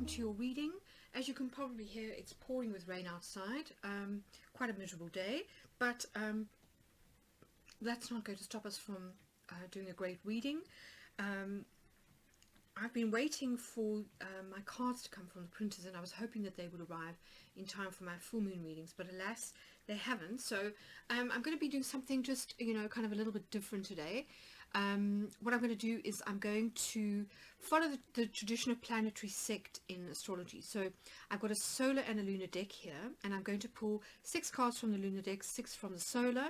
welcome to your reading. As you can probably hear, it's pouring with rain outside. Quite a miserable day, but that's not going to stop us from doing a great reading. I've been waiting for my cards to come from the printers, and I was hoping that they would arrive in time for my full moon readings, but alas, they haven't. So I'm going to be doing something just, kind of a little bit different today. What I'm going to do is I'm going to follow the traditional planetary sect in astrology. So I've got a solar and a lunar deck here, and I'm going to pull 6 cards from the lunar deck, 6 from the solar,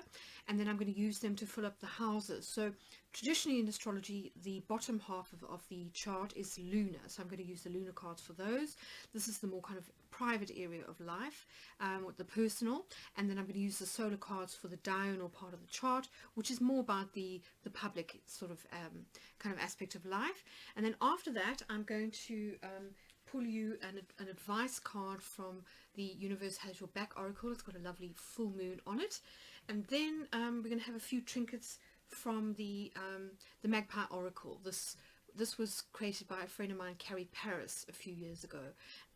and then I'm going to use them to fill up the houses. So traditionally in astrology, the bottom half of the chart is lunar, so I'm going to use the lunar cards for those. This is the more kind of private area of life, with the personal, and then I'm going to use the solar cards for the diurnal part of the chart, which is more about the public sort of kind of aspect of life. And then after that, I'm going to pull you an advice card from the Universe Has Your Back Oracle. It's got a lovely full moon on it. And then we're going to have a few trinkets from the Magpie Oracle. This was created by a friend of mine, Carrie Paris, a few years ago,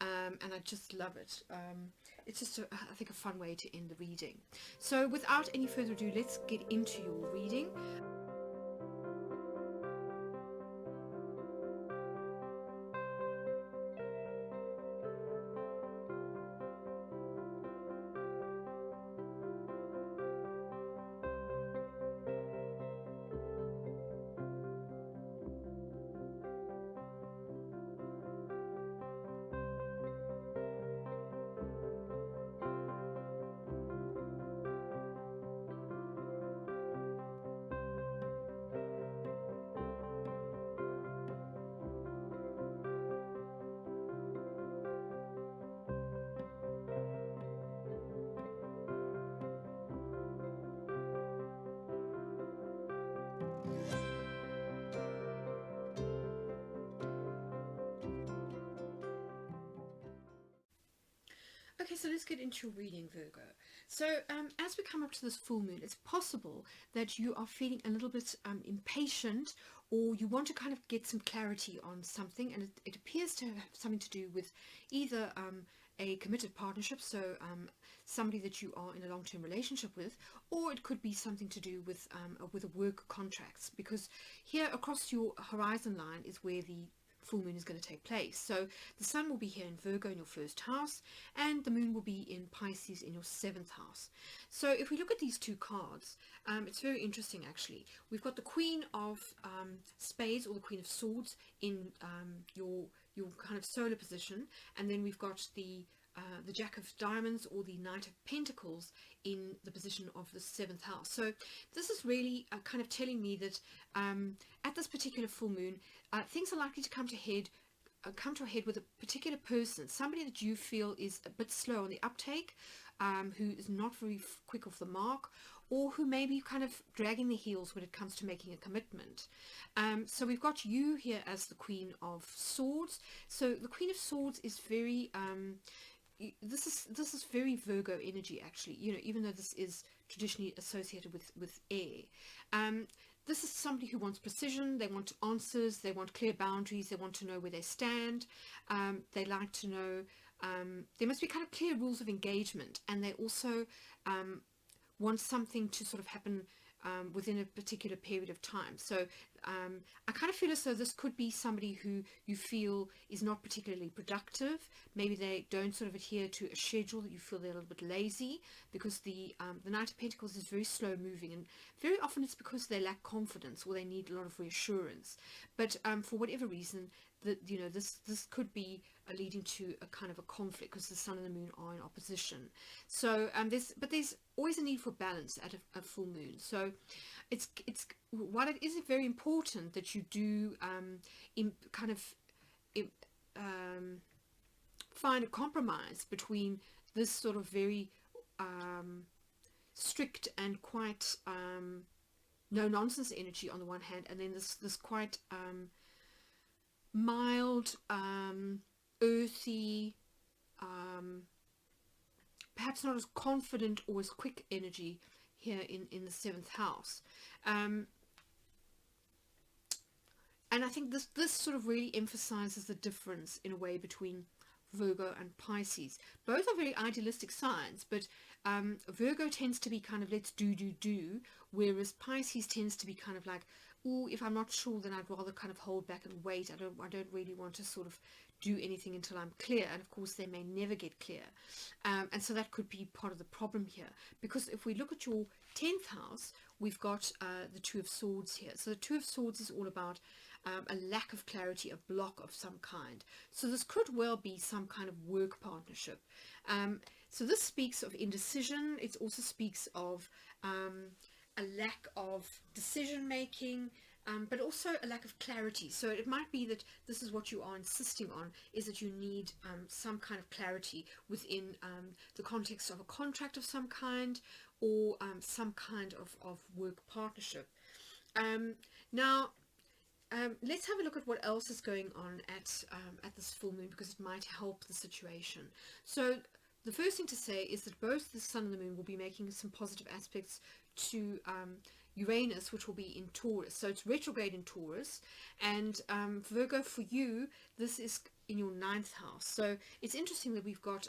and I just love it. It's just, I think, a fun way to end the reading. So without any further ado, let's get into your reading. Okay, so let's get into your reading, Virgo. So as we come up to this full moon, it's possible that you are feeling a little bit impatient, or you want to kind of get some clarity on something, and it appears to have something to do with either a committed partnership, so somebody that you are in a long-term relationship with, or it could be something to do with a work contracts, because here across your horizon line is where the full moon is going to take place. So the sun will be here in Virgo in your first house, and the moon will be in Pisces in your 7th house. So if we look at these two cards, it's very interesting actually. We've got the Queen of Spades, or the Queen of Swords, in your kind of solar position, and then we've got the Jack of Diamonds, or the Knight of Pentacles, in the position of the 7th house. So this is really kind of telling me that at this particular full moon, things are likely to come to a head with a particular person, somebody that you feel is a bit slow on the uptake, who is not very quick off the mark, or who may be kind of dragging the heels when it comes to making a commitment. So we've got you here as the Queen of Swords. So the Queen of Swords is very this is very Virgo energy actually, even though this is traditionally associated with air. This is somebody who wants precision, they want answers, they want clear boundaries, they want to know where they stand, they like to know, there must be kind of clear rules of engagement, and they also want something to sort of happen within a particular period of time. So I kind of feel as though this could be somebody who you feel is not particularly productive. Maybe they don't sort of adhere to a schedule, that you feel they're a little bit lazy, because the Knight of Pentacles is very slow moving, and very often it's because they lack confidence, or they need a lot of reassurance. But for whatever reason, this could be leading to a kind of a conflict, because the sun and the moon are in opposition. So there's always a need for balance at a full moon. So while it is very important that you do find a compromise between this sort of very strict and quite no nonsense energy on the one hand, and then this quite mild, earthy, perhaps not as confident or as quick energy here in the 7th house. And And I think this sort of really emphasizes the difference in a way between Virgo and Pisces. Both are very idealistic signs, but Virgo tends to be kind of let's do, whereas Pisces tends to be kind of like, oh, if I'm not sure, then I'd rather kind of hold back and wait. I don't really want to sort of do anything until I'm clear. And of course, they may never get clear. And so that could be part of the problem here. Because if we look at your 10th house, we've got the Two of Swords here. So the Two of Swords is all about a lack of clarity, a block of some kind. So this could well be some kind of work partnership. So this speaks of indecision. It also speaks of a lack of decision making, but also a lack of clarity. So it might be that this is what you are insisting on, is that you need some kind of clarity within the context of a contract of some kind, or some kind of work partnership. Now, let's have a look at what else is going on at this full moon, because it might help the situation. So the first thing to say is that both the Sun and the Moon will be making some positive aspects to Uranus, which will be in Taurus. So it's retrograde in Taurus, and Virgo, for you, this is in your 9th house. So it's interesting that we've got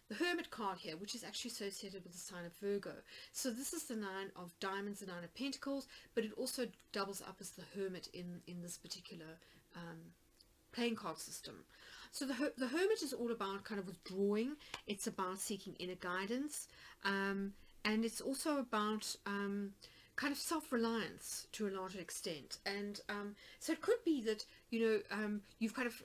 the Hermit card here, which is actually associated with the sign of Virgo. So this is the 9 of Diamonds, the 9 of Pentacles, but it also doubles up as the Hermit in this particular playing card system. So the Hermit is all about kind of withdrawing. It's about seeking inner guidance, and it's also about kind of self-reliance to a larger extent. And so it could be that, you know, you've kind of,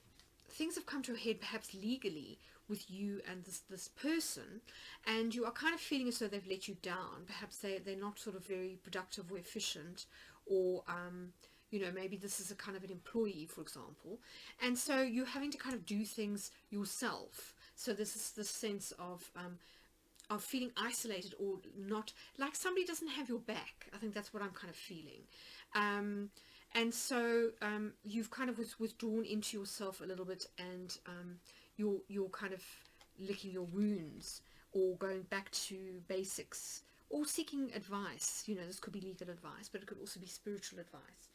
things have come to a head perhaps legally with you and this person, and you are kind of feeling as though they've let you down. Perhaps they're not sort of very productive or efficient, or you know, maybe this is a kind of an employee, for example, and so you're having to kind of do things yourself. So this is the sense of feeling isolated, or not, like somebody doesn't have your back. I think that's what I'm kind of feeling. And so you've kind of withdrawn into yourself a little bit, and you're kind of licking your wounds, or going back to basics, or seeking advice. You know, this could be legal advice, but it could also be spiritual advice.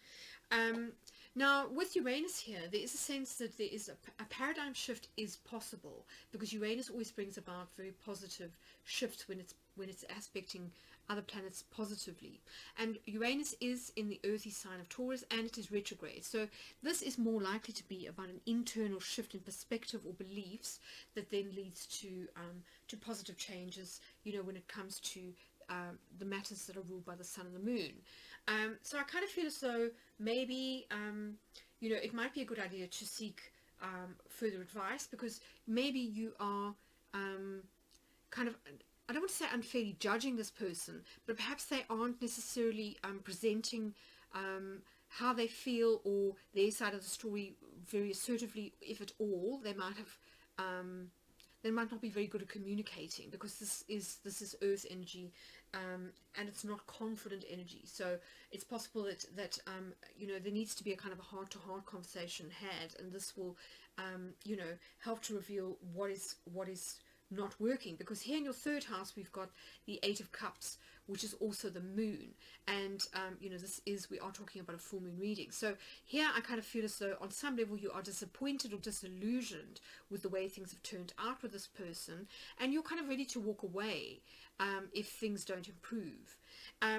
Now, with Uranus here, there is a sense that there is a paradigm shift is possible, because Uranus always brings about very positive shifts when it's aspecting other planets positively. And Uranus is in the earthy sign of Taurus, and it is retrograde. So this is more likely to be about an internal shift in perspective or beliefs that then leads to positive changes, you know, when it comes to the matters that are ruled by the Sun and the Moon. So I kind of feel as though maybe, you know, it might be a good idea to seek further advice, because maybe you are kind of, I don't want to say unfairly judging this person, but perhaps they aren't necessarily presenting how they feel or their side of the story very assertively, if at all. They might have they might not be very good at communicating, because this is earth energy, and it's not confident energy. So it's possible that you know, there needs to be a kind of a heart-to-heart conversation had, and this will you know, help to reveal what is not working. Because here in your 3rd house we've got the 8 of Cups, which is also the moon, and you know, we are talking about a full moon reading. So here I kind of feel as though on some level you are disappointed or disillusioned with the way things have turned out with this person, and you're kind of ready to walk away if things don't improve.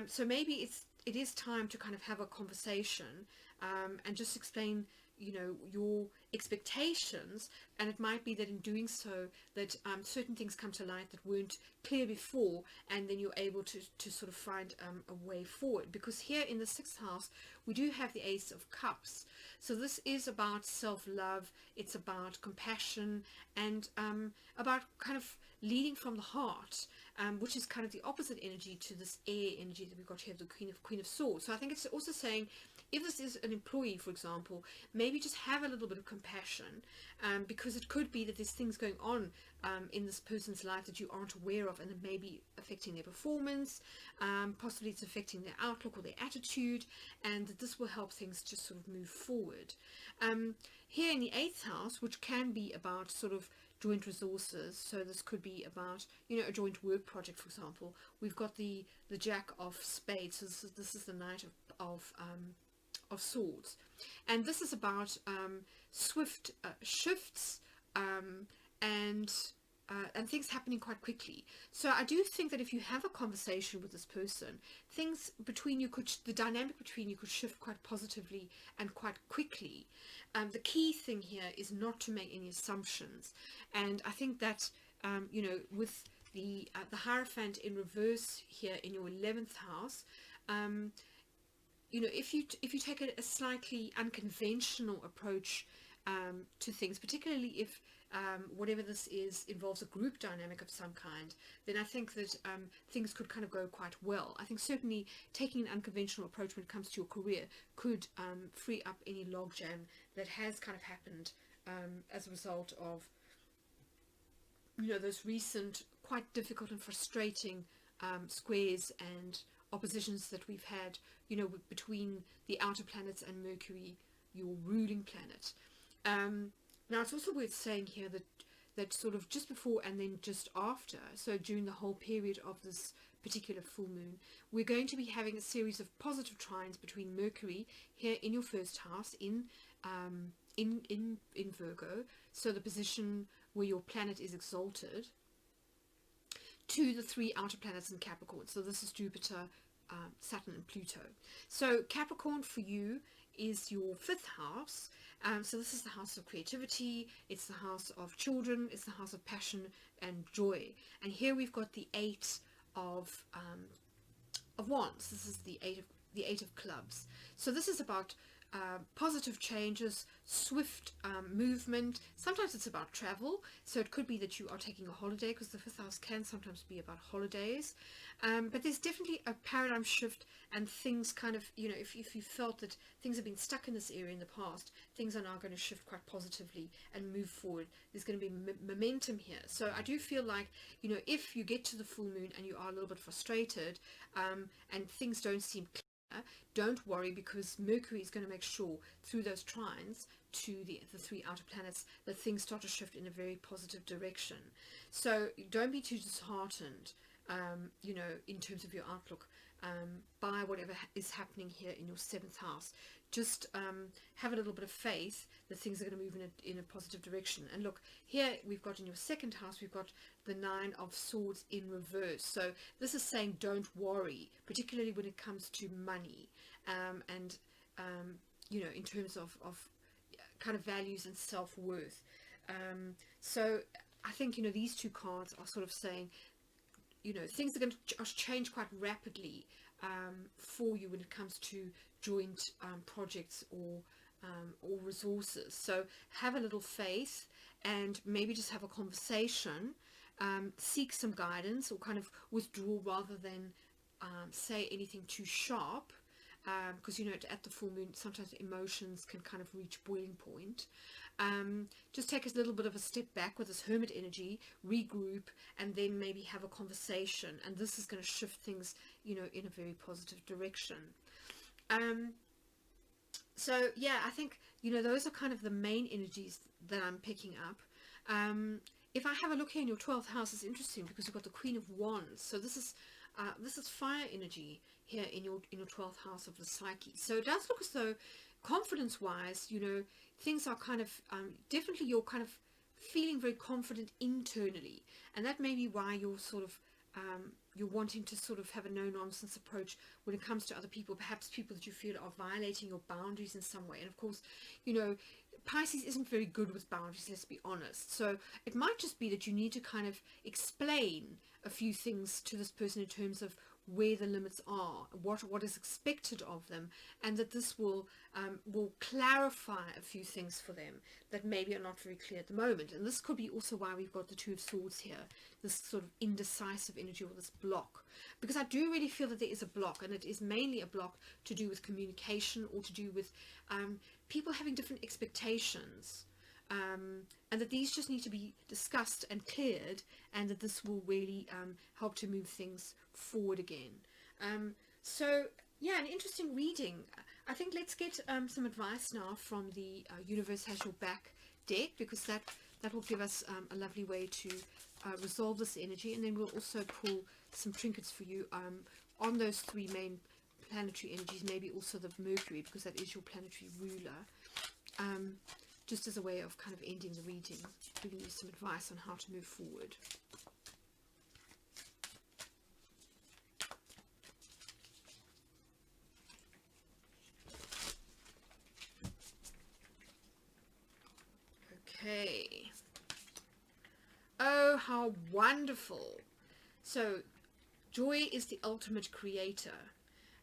So maybe it is time to kind of have a conversation and just explain, you know, your expectations, and it might be that in doing so that certain things come to light that weren't clear before, and then you're able to sort of find a way forward. Because here in the 6th house we do have the Ace of Cups, so this is about self-love, it's about compassion, and about kind of leading from the heart, which is kind of the opposite energy to this air energy that we've got here, the Queen of Swords. So I think it's also saying, if this is an employee, for example, maybe just have a little bit of compassion, because it could be that there's things going on in this person's life that you aren't aware of, and it may be affecting their performance, possibly it's affecting their outlook or their attitude, and that this will help things just sort of move forward. Here in the 8th house, which can be about sort of joint resources, so this could be about, you know, a joint work project, for example. We've got the Jack of Spades, so this is the Knight of of Swords, and this is about swift shifts and things happening quite quickly. So I do think that if you have a conversation with this person, things between you the dynamic between you could shift quite positively and quite quickly. The key thing here is not to make any assumptions, and I think that with the Hierophant in reverse here in your 11th house, if you take a slightly unconventional approach to things, particularly if whatever this is involves a group dynamic of some kind, then I think that things could kind of go quite well. I think certainly taking an unconventional approach when it comes to your career could free up any logjam that has kind of happened as a result of those recent quite difficult and frustrating squares and oppositions that we've had between the outer planets and Mercury, your ruling planet. Now it's also worth saying here that sort of just before and then just after, so during the whole period of this particular full moon, we're going to be having a series of positive trines between Mercury here in your first house in Virgo, so the position where your planet is exalted, to the 3 outer planets in Capricorn. So this is Jupiter, Saturn and Pluto. So Capricorn for you is your 5th house. So this is the house of creativity, it's the house of children, it's the house of passion and joy. And here we've got the 8 of Wands. This is the 8 of Clubs. So this is about positive changes, swift movement. Sometimes it's about travel, so it could be that you are taking a holiday, because the 5th house can sometimes be about holidays, but there's definitely a paradigm shift, and things kind of, if you felt that things have been stuck in this area in the past, things are now going to shift quite positively and move forward. There's going to be momentum here. So I do feel like, if you get to the full moon and you are a little bit frustrated and things don't seem clear, don't worry, because Mercury is going to make sure through those trines to the 3 outer planets that things start to shift in a very positive direction. So don't be too disheartened, in terms of your outlook by whatever is happening here in your 7th house. Just have a little bit of faith that things are going to move in a positive direction. And look, here we've got in your 2nd house, we've got the 9 of Swords in reverse. So this is saying don't worry, particularly when it comes to money and in terms of kind of values and self-worth. So I think these 2 cards are sort of saying things are going to change quite rapidly for you when it comes to joint projects or resources. So have a little faith and maybe just have a conversation, seek some guidance, or kind of withdraw rather than say anything too sharp, because at the full moon sometimes emotions can kind of reach boiling point. Just take a little bit of a step back with this Hermit energy, regroup, and then maybe have a conversation, and this is going to shift things in a very positive direction. So yeah, I think those are kind of the main energies that I'm picking up. If I have a look here in your 12th house, it's interesting because you've got the Queen of Wands. So this is fire energy here in your 12th house of the psyche. So it does look as though confidence wise, things are kind of definitely, you're kind of feeling very confident internally, and that may be why you're sort of you're wanting to sort of have a no-nonsense approach when it comes to other people, perhaps people that you feel are violating your boundaries in some way. And of course, Pisces isn't very good with boundaries, let's be honest. So it might just be that you need to kind of explain a few things to this person in terms of where the limits are, what is expected of them, and that this will clarify a few things for them that maybe are not very clear at the moment. And this could be also why we've got the 2 of Swords here, this sort of indecisive energy, or this block, because I do really feel that there is a block, and it is mainly a block to do with communication, or to do with people having different expectations, and that these just need to be discussed and cleared, and that this will really help to move things forward again. So yeah, an interesting reading. I think let's get some advice now from the Universe Has Your Back deck, because that will give us a lovely way to resolve this energy, and then we'll also pull some trinkets for you on those 3 main planetary energies, maybe also the Mercury, because that is your planetary ruler, just as a way of kind of ending the reading, giving you some advice on how to move forward. Okay. Oh, how wonderful. So joy is the ultimate creator,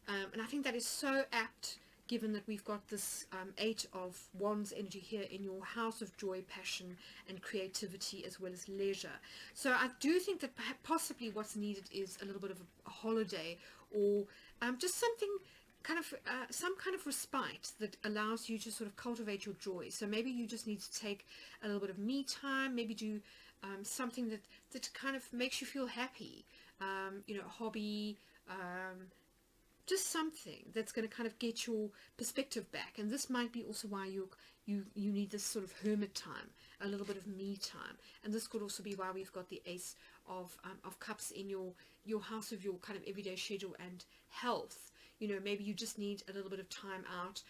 and I think that is so apt given that we've got this 8 of Wands energy here in your house of joy, passion and creativity, as well as leisure. So I do think that possibly what's needed is a little bit of a holiday, or just something kind of some kind of respite that allows you to sort of cultivate your joy. So maybe you just need to take a little bit of me time, maybe do something that kind of makes you feel happy, you know, a hobby, just something that's going to kind of get your perspective back. And this might be also why you need this sort of hermit time, a little bit of me time. And this could also be why we've got the Ace of Cups in your house of your kind of everyday schedule and health. You know, maybe you just need a little bit of time out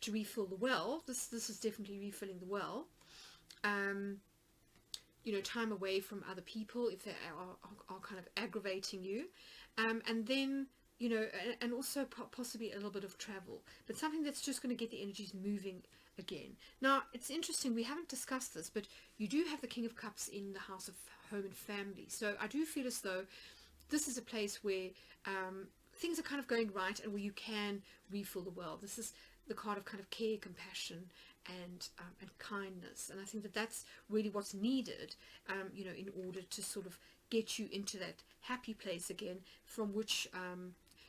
to refill the well. This is definitely refilling the well. You know, time away from other people if they are kind of aggravating you, and then, you know, and also possibly a little bit of travel, but something that's just going to get the energies moving again. Now, it's interesting, we haven't discussed this, but you do have the King of Cups in the house of home and family. So I do feel as though this is a place where things are kind of going right and where you can refill the well. This is the card of kind of care, compassion, and kindness. And I think that that's really what's needed, you know, in order to sort of get you into that happy place again, from which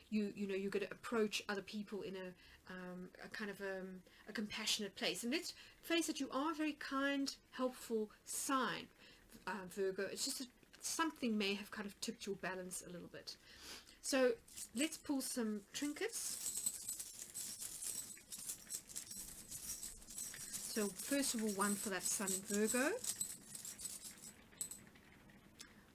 you know, you're going to approach other people in a kind of a compassionate place. And let's face it, you are a very kind, helpful sign, Virgo. It's just that something may have kind of tipped your balance a little bit. So let's pull some trinkets. So first of all, one for that Sun in Virgo.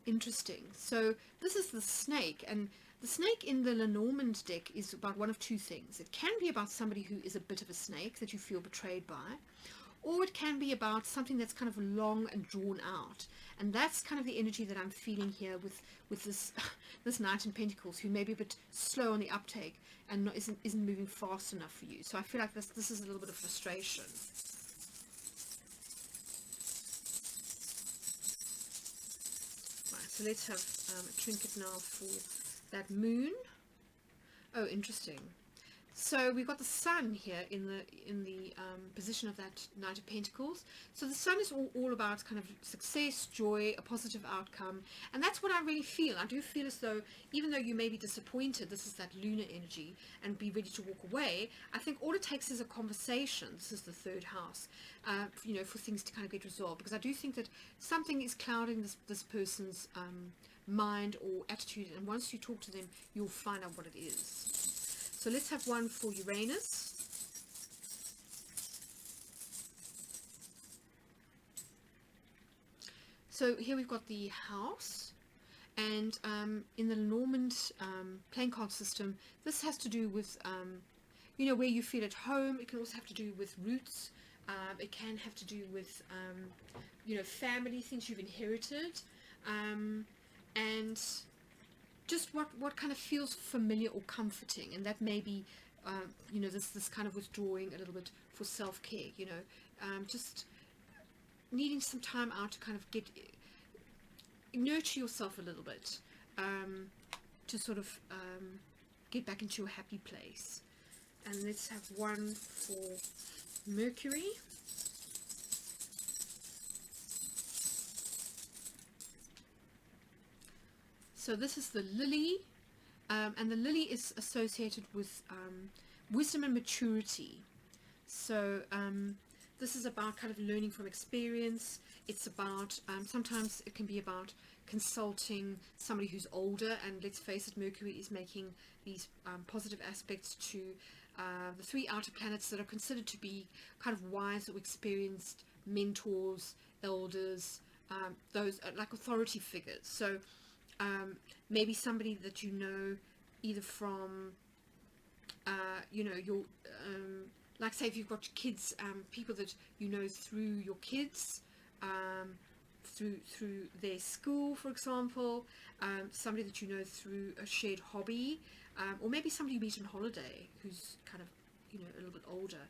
Interesting. So this is the snake, and the snake in the Lenormand deck is about one of two things. It can be about somebody who is a bit of a snake that you feel betrayed by, or it can be about something that's kind of long and drawn out. And that's kind of the energy that I'm feeling here with this this Knight in Pentacles, who may be a bit slow on the uptake and isn't moving fast enough for you. So I feel like this is a little bit of frustration. Right, so let's have a trinket now for that moon. Oh, interesting. So we've got the Sun here in the position of that Knight of Pentacles. So the Sun is all about kind of success, joy, a positive outcome, and that's what I really feel. I do feel as though, even though you may be disappointed, this is that lunar energy, and be ready to walk away, I think all it takes is a conversation. This is the third house, you know, for things to kind of get resolved, because I do think that something is clouding this person's mind or attitude, and once you talk to them, you'll find out what it is. So let's have one for Uranus. So here we've got the house, and in the Lenormand playing card system, this has to do with, you know, where you feel at home. It can also have to do with roots. It can have to do with, you know, family, things you've inherited, and just what kind of feels familiar or comforting. And that may be, you know, this kind of withdrawing a little bit for self-care, you know, just needing some time out to kind of nurture yourself a little bit, to sort of get back into a happy place. And let's have one for Mercury. So this is the lily, and the lily is associated with wisdom and maturity. So this is about kind of learning from experience. It's about, sometimes it can be about consulting somebody who's older, and let's face it, Mercury is making these positive aspects to the 3 outer planets that are considered to be kind of wise or experienced mentors, elders, those like authority figures. So maybe somebody that you know either from you know, your like say if you've got kids, people that you know through your kids, through their school, for example, somebody that you know through a shared hobby, or maybe somebody you meet on holiday who's kind of, you know, a little bit older.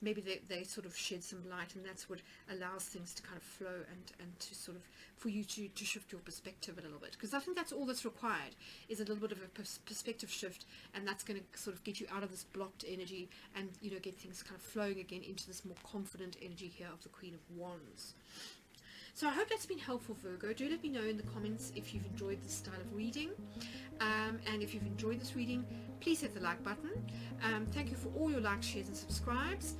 Maybe they sort of shed some light, and that's what allows things to kind of flow and to sort of, for you to shift your perspective a little bit, because I think that's all that's required, is a little bit of a perspective shift, and that's going to sort of get you out of this blocked energy and, you know, get things kind of flowing again into this more confident energy here of the Queen of Wands. So I hope that's been helpful, Virgo. Do let me know in the comments if you've enjoyed this style of reading. And if you've enjoyed this reading, please hit the like button. Thank you for all your likes, shares and subscribes.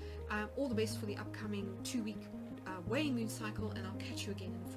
All the best for the upcoming 2-week waning moon cycle, and I'll catch you again in